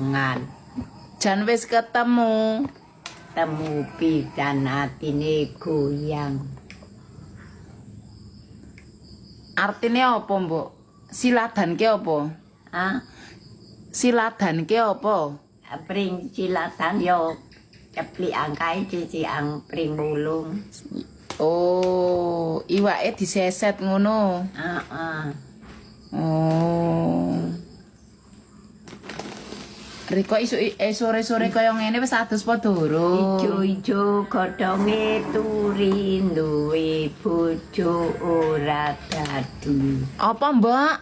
Ngan Jan wis ketemu. temu pisan atine goyang. Artine apa, Mbok? Siladanke apa? Ah, Siladanke apa? pring cilatan yo ceplik angkai cici ang pring bulung. Oh, iwake diseset ngono. Heeh. Oh. Riko sore-sore kaya ngene wis adus padha durung. Ijo-ijo godhonge turi duwe bojo ora dadi. Apa, Mbak?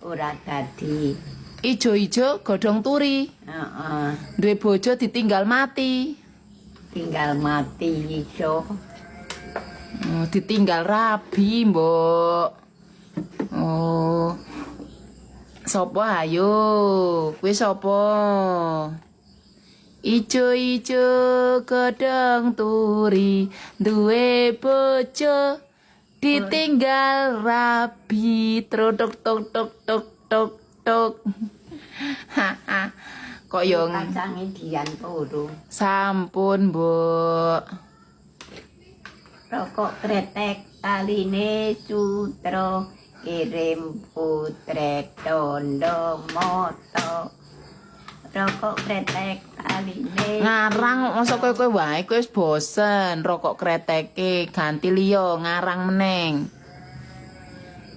Ora dadi. Ijo-ijo godhong turi. Heeh. Duwe bojo ditinggal mati. Tinggal mati iso. Oh, ditinggal rabi, Mbok. Oh. Sopo ayo? Kuwi sapa? Ijo-ijo godhong turi duwe bojo ditinggal rabi trotok tok tok tok tok tok. Kok yo Kacange dian poro. sampun, Mbok. Rokok kretek taline sutra kirim putrek tondo moto. Rokok kretek taline Ngarang masa kowe wae kowe wis bosen rokok kreteke ganti liya ngarang meneng.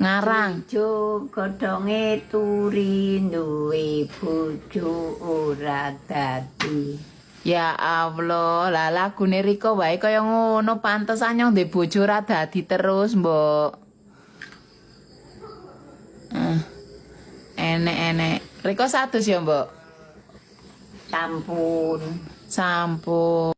Ngarang. ijo godhonge turi duwe bojo ora dadi. Ya Allah, lah lagune Riko wae kaya ngono pantesan nyong ndek bojo ora dadi terus, Mbok. Enek-enek. Riko 100 ya, Mbok? Sampun. Sampun.